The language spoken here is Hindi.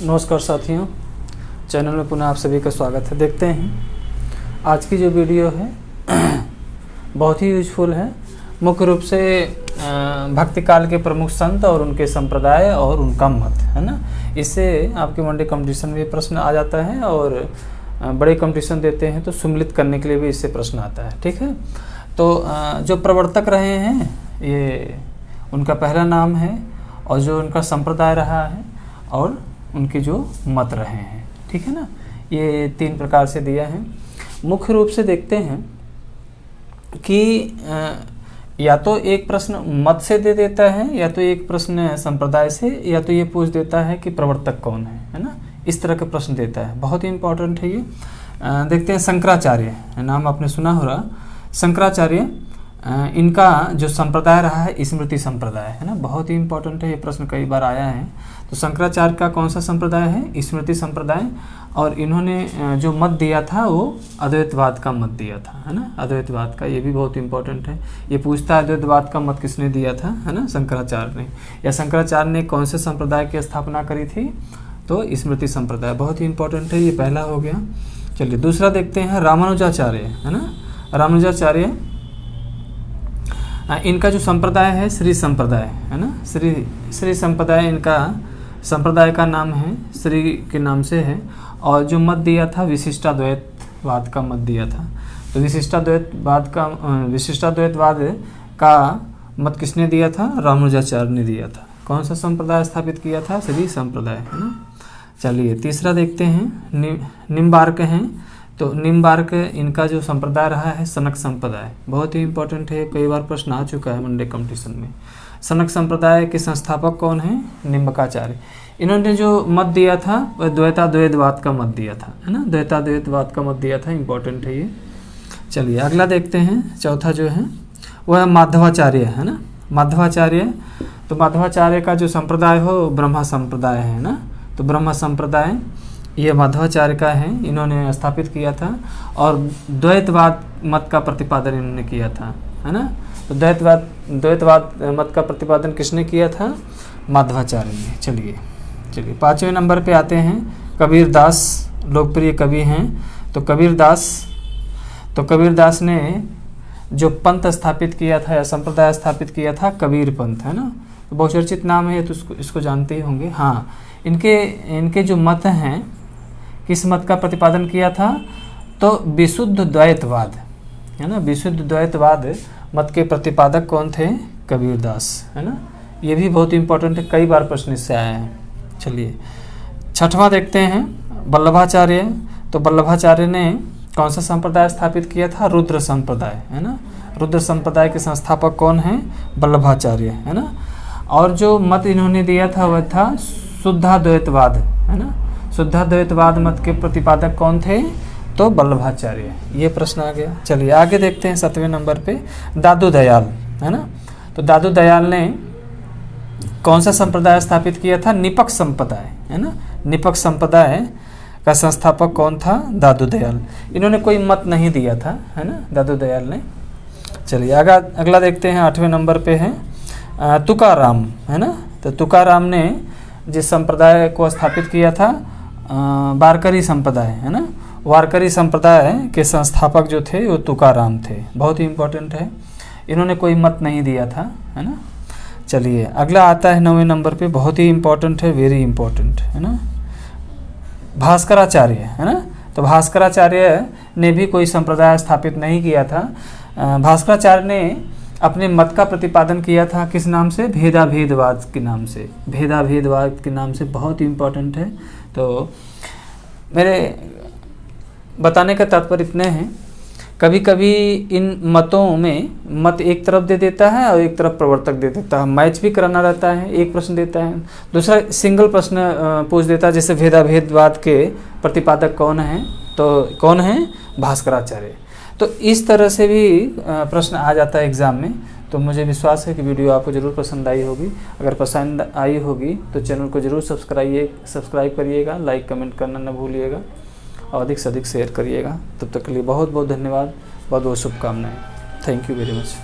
नमस्कार साथियों, चैनल में पुनः आप सभी का स्वागत है। देखते हैं आज की जो वीडियो है बहुत ही यूजफुल है। मुख्य रूप से भक्ति काल के प्रमुख संत और उनके संप्रदाय और उनका मत, है ना। इससे आपके वनडे कंपटीशन में प्रश्न आ जाता है और बड़े कंपटीशन देते हैं तो सम्मिलित करने के लिए भी इससे प्रश्न आता है। ठीक है, तो जो प्रवर्तक रहे हैं ये उनका पहला नाम है और जो उनका संप्रदाय रहा है और उनके जो मत रहे हैं। ठीक है ना, ये 3 प्रकार से दिया है। मुख्य रूप से देखते हैं कि या तो एक प्रश्न मत से दे देता है, या तो एक प्रश्न संप्रदाय से, या तो ये पूछ देता है कि प्रवर्तक कौन है ना। इस तरह के प्रश्न देता है, बहुत ही इंपॉर्टेंट है ये। देखते हैं शंकराचार्य, नाम आपने सुना होगा। शंकराचार्य इनका जो संप्रदाय रहा है स्मृति संप्रदाय, है ना। बहुत ही इंपॉर्टेंट है, ये प्रश्न कई बार आया है। तो शंकराचार्य का कौन सा संप्रदाय है? स्मृति संप्रदाय। और इन्होंने जो मत दिया था वो अद्वैतवाद का मत दिया था, है ना। अद्वैतवाद का, ये भी बहुत इंपॉर्टेंट है। ये पूछता है अद्वैतवाद का मत किसने दिया था, है ना, शंकराचार्य ने। या शंकराचार्य ने कौन से संप्रदाय की स्थापना करी थी? तो स्मृति संप्रदाय, बहुत ही इंपॉर्टेंट है। ये पहला हो गया। चलिए दूसरा देखते हैं, रामानुजाचार्य, है ना। रामानुजाचार्य इनका जो संप्रदाय है श्री संप्रदाय, है ना। श्री संप्रदाय, इनका संप्रदाय का नाम है, श्री के नाम से है। और जो मत दिया था विशिष्टाद्वैतवाद का मत दिया था। तो विशिष्टाद्वैतवाद का मत किसने दिया था? रामानुजाचार्य ने दिया था। कौन सा संप्रदाय स्थापित किया था? श्री संप्रदाय, है ना। चलिए तीसरा देखते हैं, निम्बार्क हैं। तो निम्बार्क इनका जो संप्रदाय रहा है सनक संप्रदाय, बहुत ही इंपॉर्टेंट है, कई बार प्रश्न आ चुका है वनडे कंपटीशन में। सनक संप्रदाय के संस्थापक कौन है? निम्बकाचार्य। इन्होंने जो मत दिया था वह द्वैताद्वैतवाद का मत दिया था, है ना। द्वैताद्वैतवाद का मत दिया था, इंपॉर्टेंट है ये। चलिए अगला देखते हैं, चौथा जो है वह माधवाचार्य, है ना। माधवाचार्य, तो माधवाचार्य का जो संप्रदाय हो ब्रह्मा संप्रदाय है ना। तो ब्रह्मा संप्रदाय ये माधवाचार्य का है, इन्होंने स्थापित किया था। और द्वैतवाद मत का प्रतिपादन इन्होंने किया था, है ना। तो द्वैतवाद मत का प्रतिपादन किसने किया था? माधवाचार्य ने। चलिए 5वें नंबर पे आते हैं, कबीरदास, लोकप्रिय कवि हैं। तो कबीरदास ने जो पंथ स्थापित किया था या संप्रदाय स्थापित किया था कबीर पंथ, है ना। तो बहुचर्चित नाम है, तो इसको जानते ही होंगे। हाँ, इनके जो मत हैं, किस मत का प्रतिपादन किया था? तो विशुद्ध द्वैतवाद, है ना। विशुद्ध द्वैतवाद मत के प्रतिपादक कौन थे? कबीरदास, है ना। ये भी बहुत इंपॉर्टेंट है, कई बार प्रश्न इससे आए हैं। चलिए 6वां देखते हैं, वल्लभाचार्य। तो वल्लभाचार्य ने कौन सा संप्रदाय स्थापित किया था? रुद्र संप्रदाय, है ना। रुद्र संप्रदाय के संस्थापक कौन है? वल्लभाचार्य, है ना। और जो मत इन्होंने दिया था वह था शुद्धाद्वैतवाद, है ना। शुद्धाद्वैतवाद मत के प्रतिपादक कौन थे? तो वल्लभाचार्य। ये प्रश्न आ गया। चलिए आगे देखते हैं 7वें नंबर पे, दादू दयाल, है ना। तो दादू दयाल ने कौन सा संप्रदाय स्थापित किया था? निपक्ष संप्रदाय, है ना। निपक्ष संप्रदाय का संस्थापक कौन था? दादू दयाल। इन्होंने कोई मत नहीं दिया था, है ना, दादू दयाल ने। चलिए अगला देखते हैं, 8वें नंबर पे है तुकाराम, है ना। तो तुकाराम ने जिस संप्रदाय को स्थापित किया था वारकरी संप्रदाय, है ना। वारकरी संप्रदाय के संस्थापक जो थे वो तुकाराम थे, बहुत ही इंपॉर्टेंट है। इन्होंने कोई मत नहीं दिया था, है ना। चलिए अगला आता है 9वें नंबर पे, बहुत ही इंपॉर्टेंट है, वेरी इंपॉर्टेंट, है ना। भास्कराचार्य, है ना। तो भास्कराचार्य ने भी कोई संप्रदाय स्थापित नहीं किया था। भास्कराचार्य ने अपने मत का प्रतिपादन किया था किस नाम से? भेदाभेदवाद के नाम से। भेदाभेदवाद के नाम से, बहुत ही इंपॉर्टेंट है। तो मेरे बताने का तात्पर्य इतने हैं, कभी कभी इन मतों में मत एक तरफ दे देता है और एक तरफ प्रवर्तक दे देता है। मैच भी कराना रहता है, एक प्रश्न देता है, दूसरा सिंगल प्रश्न पूछ देता है। जैसे भेदाभेदवाद के प्रतिपादक कौन है? तो कौन है? भास्कराचार्य। तो इस तरह से भी प्रश्न आ जाता है एग्ज़ाम में। तो मुझे विश्वास है कि वीडियो आपको ज़रूर पसंद आई होगी। अगर पसंद आई होगी तो चैनल को ज़रूर सब्सक्राइब करिएगा, लाइक कमेंट करना न भूलिएगा और अधिक से अधिक शेयर करिएगा। तब तक के लिए बहुत बहुत धन्यवाद, बहुत बहुत शुभकामनाएँ। Thank you very much.